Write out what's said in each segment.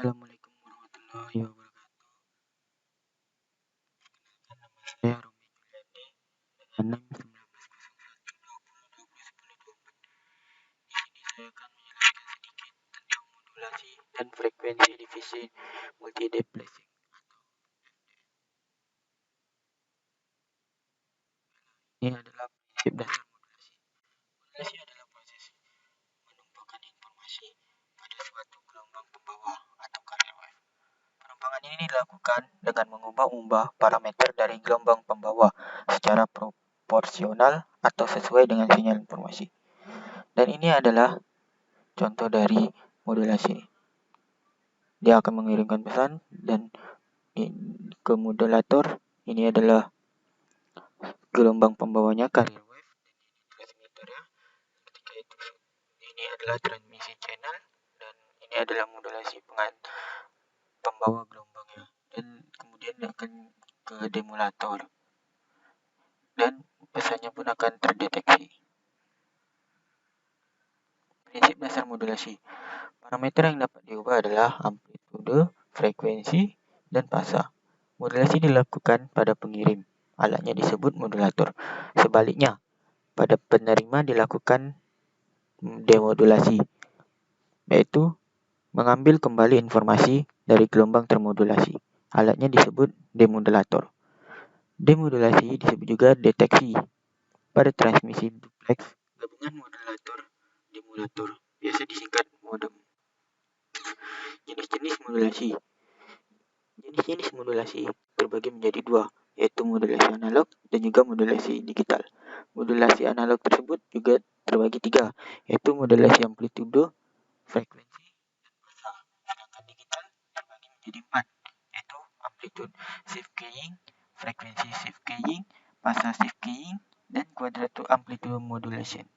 Assalamualaikum warahmatullahi wabarakatuh. Saya Romi Juliani, NIM 1904 Di sini saya akan menjelaskan sedikit tentang modulasi dan frekuensi divisi multideplexing. Ini adalah prinsip dasar modulasi. Modulasi adalah proses menumpahkan informasi pada suatu gelombang pembawa atau carrier wave. Penumpangan ini dilakukan dengan mengubah-ubah parameter dari gelombang pembawa secara proporsional atau sesuai dengan sinyal informasi. Dan ini adalah contoh dari modulasi. Dia akan mengirimkan pesan dan ke modulator. Ini adalah gelombang pembawanya carrier wave dan ini transmitternya. Ketika itu ini adalah transmisi channel dan ini adalah modulasi pembawa gelombangnya, dan kemudian akan ke demulator dan pesannya pun akan terdeteksi. Prinsip dasar modulasi. Parameter yang dapat diubah adalah amplitude, frekuensi, dan fasa. Modulasi dilakukan pada pengirim. Alatnya disebut modulator. Sebaliknya, pada penerima dilakukan demodulasi, yaitu mengambil kembali informasi dari gelombang termodulasi. Alatnya disebut demodulator. Demodulasi disebut juga deteksi. Pada transmisi duplex, gabungan modulator-demodulator biasa disingkat modem. Jenis-jenis modulasi. Jenis-jenis modulasi terbagi menjadi dua, yaitu modulasi analog dan juga modulasi digital. Modulasi analog tersebut juga terbagi tiga, yaitu modulasi amplitudo, frekuensi, dan fasa. Sedangkan digital terbagi menjadi empat, yaitu amplitude shift keying, frekuensi shift keying, fasa shift keying, dan quadrature amplitude modulation.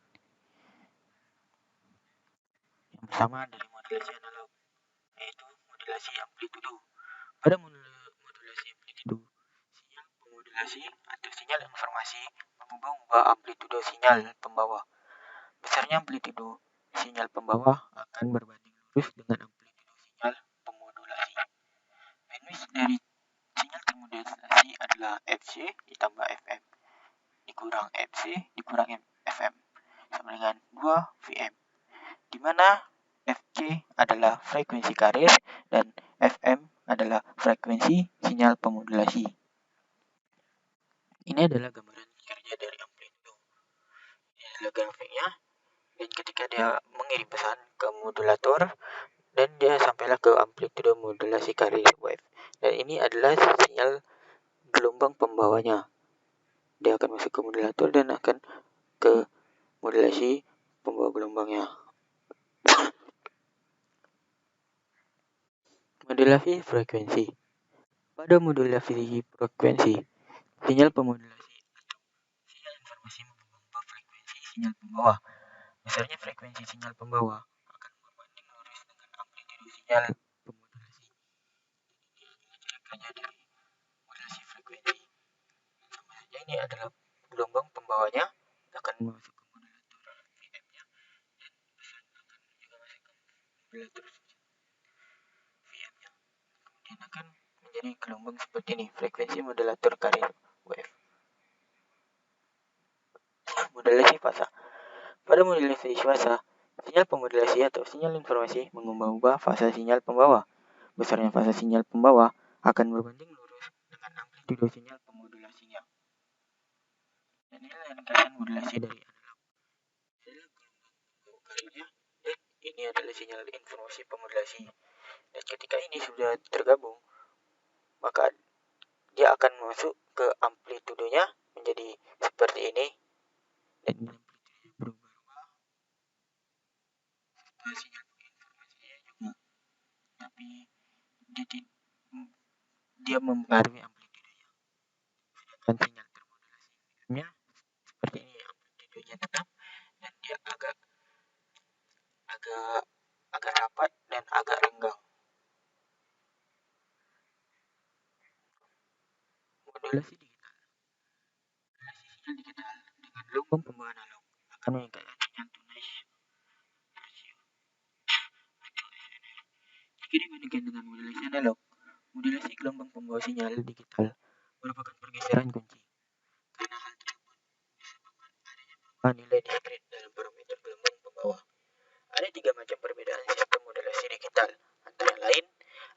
Yang pertama dari modulasi analog, yaitu modulasi amplitudo. Pada modulasi amplitudo, sinyal pemodulasi atau sinyal informasi mengubah-ubah amplitudo sinyal pembawa. Besarnya amplitudo sinyal pembawa akan berbanding lurus dengan amplitudo sinyal pemodulasi. Bandwidth dari sinyal termodulasi adalah Fc ditambah Fm dikurang Fc dikurang Fm sama dengan 2 Vm, di mana Fc adalah frekuensi carrier dan Fm adalah frekuensi sinyal pemodulasi. Ini adalah gambaran kerja dari amplitudo. Ini adalah grafiknya, dan ketika dia mengirim pesan ke modulator dan dia sampailah ke amplitudo modulasi carrier wave. Dan ini adalah sinyal gelombang pembawanya. Dia akan masuk ke modulator dan akan ke modulasi pembawa gelombangnya. Modulasi frekuensi. Pada modulasi frekuensi, sinyal pemodulasi atau sinyal informasi mengubah frekuensi sinyal pembawa. Besarnya frekuensi sinyal pembawa akan berbanding lurus dengan amplitudo sinyal pemodulasi. Ini adalah cara kerja dari modulasi frekuensi. Sama saja ini adalah gelombang pembawanya akan masuk ke modulator Vm-nya dan pesan akan juga masuk ke modulator Vm-nya. Kemudian akan menjadi gelombang seperti ini, frekuensi modulator carrier wave. Modulasi fasa. Pada modulasi fasa, sinyal pemodulasi atau sinyal informasi mengubah-ubah fasa sinyal pembawa. Besarnya fasa sinyal pembawa akan berbanding lurus dengan amplitudo sinyal pemodulasinya. Dan ini adalah modulasi dari analog. Ini adalah gelombang pembawa carrier dan ini adalah sinyal informasi pemodulasi. Dan ketika ini sudah tergabung, maka dia akan masuk ke amplitudonya menjadi seperti ini, dan amplitudonya berubah-ubah serta sinyal informasinya juga, tapi dia mempengaruhi amplitudonya. Dan sinyal termodulasinya seperti ini, amplitudonya tetap dan dia agak rapat dan agak renggang. Modulasi digital. Modulasi sinyal digital dengan gelombang pembawa analog akan meningkatkan sinyal tunai rasio atau SNR. Jika dibandingkan dengan modulasi analog, modulasi gelombang pembawa sinyal digital merupakan pergeseran kunci. Karena hal tersebut disebabkan adanya perubahan nilai diskrit dalam parameter gelombang pembawa. Ada 3 macam perbedaan sistem modulasi digital, antara lain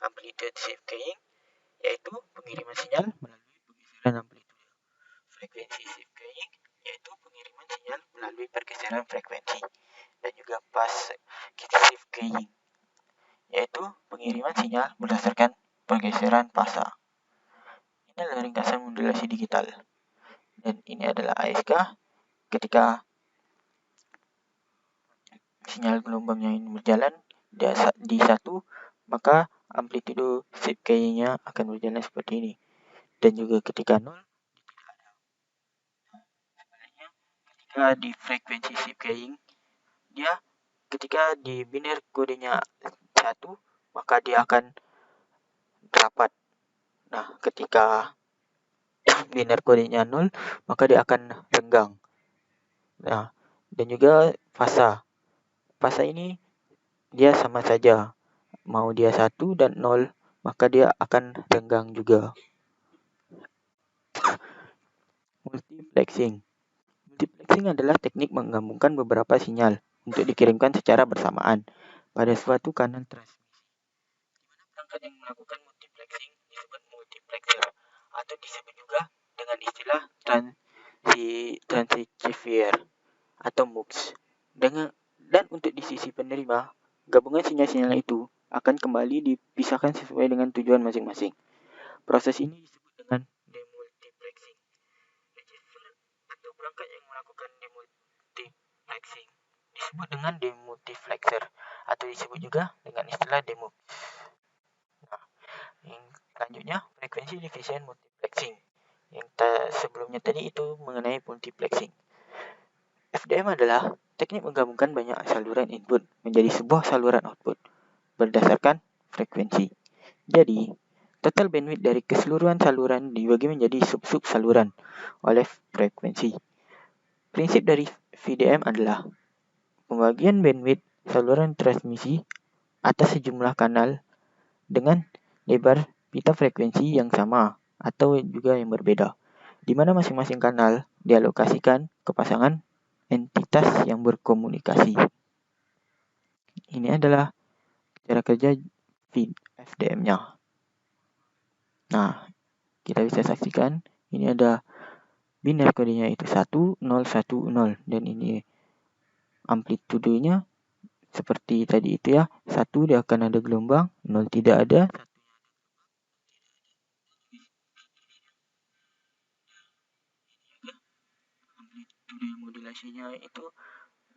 amplitude shift keying, yaitu pengiriman sinyal melalui pergeseran amplitude, frekuensi shift keying, yaitu pengiriman sinyal melalui pergeseran frekuensi, dan juga phase shift keying, yaitu pengiriman sinyal berdasarkan pergeseran fasa. Ini adalah ringkasan modulasi digital, dan ini adalah ASK. Ketika sinyal gelombangnya ini berjalan di satu, maka amplitude shift keying-nya akan berjalan seperti ini. Dan juga ketika 0, sebenarnya ketika di frekuensi shift keying, dia ketika di biner kodenya 1, maka dia akan rapat. Nah, ketika biner kodenya 0, maka dia akan renggang. Nah, dan juga fasa. Fasa ini dia sama saja. Mau dia 1 dan 0, maka dia akan renggang juga. Multiplexing. Multiplexing adalah teknik menggabungkan beberapa sinyal untuk dikirimkan secara bersamaan pada suatu kanal transmisi. Di mana perangkat yang melakukan multiplexing disebut multiplexer, atau disebut juga dengan istilah transceiver atau MUX. Dan untuk di sisi penerima, gabungan sinyal-sinyal itu akan kembali dipisahkan sesuai dengan tujuan masing-masing. Proses ini disebut dengan demultiplexing. Receiver atau perangkat yang melakukan demultiplexing disebut dengan demultiplexer, atau disebut juga dengan istilah demux. Nah, yang selanjutnya frekuensi division multiplexing. Yang sebelumnya tadi itu mengenai multiplexing. FDM adalah teknik menggabungkan banyak saluran input menjadi sebuah saluran output berdasarkan frekuensi. Jadi, total bandwidth dari keseluruhan saluran dibagi menjadi sub-sub saluran oleh frekuensi. Prinsip dari VDM adalah pembagian bandwidth saluran transmisi atas sejumlah kanal dengan lebar pita frekuensi yang sama atau juga yang berbeda, di mana masing-masing kanal dialokasikan ke pasangan entitas yang berkomunikasi. Ini adalah cara kerja FDM-nya. Nah, kita bisa saksikan ini ada biner kodenya itu 1010 dan ini amplitudenya seperti tadi itu ya. 1 dia akan ada gelombang, 0 tidak ada. Amplitude modulasinya itu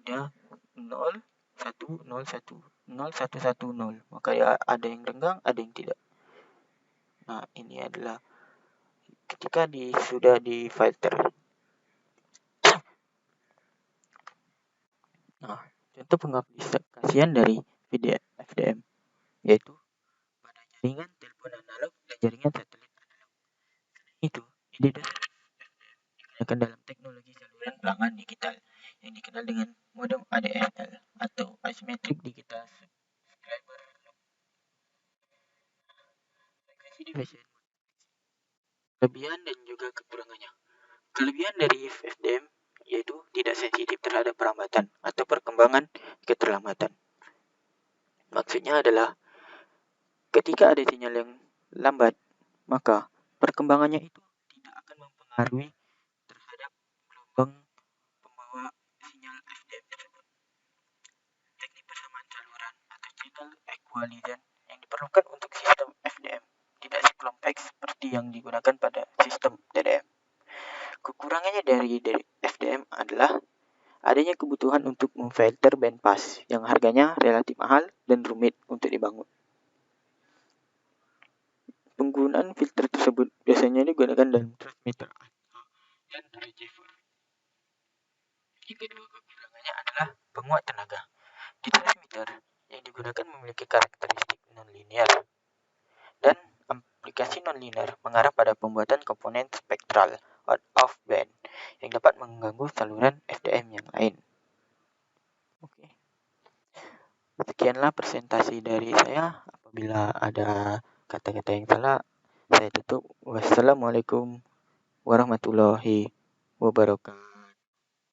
dia 0 1 0 1 0 1 1 0. Maka ya ada yang renggang, ada yang tidak. Nah, ini adalah ketika sudah di filter. Nah, contoh pengaplikasian dari FDM yaitu pada jaringan telepon analog dan jaringan satelit analog. Itu ide dasar digunakan dalam teknologi saluran pelanggan digital yang dikenal dengan modem ADSL atau Asymmetric Digital Subscriber Loop. Frekuensi division, kelebihan dan juga kekurangannya. Kelebihan dari FDM yaitu tidak sensitif terhadap perlambatan atau perkembangan keterlambatan. Maksudnya adalah ketika ada sinyal yang lambat, maka perkembangannya itu tidak akan mempengaruhi terhadap gelombang pembawa sinyal FDM tersebut. Teknik persamaan saluran atau channel equalizer yang diperlukan untuk sistem FDM tidak sekompleks seperti yang digunakan pada sistem TDM. Kekurangannya dari FDM adalah adanya kebutuhan untuk memfilter bandpass yang harganya relatif mahal dan rumit untuk dibangun. Penggunaan filter tersebut biasanya digunakan dalam transmitter dan receiver. Yang kedua kekurangannya adalah penguat tenaga. Di transmitter yang digunakan memiliki karakteristik non-linear dan aplikasi non-linear mengarah pada pembuatan komponen spektral out of band yang dapat mengganggu saluran FDM yang lain. Oke. Sekianlah presentasi dari saya. Apabila ada kata-kata yang salah, saya tutup. Wassalamualaikum warahmatullahi wabarakatuh.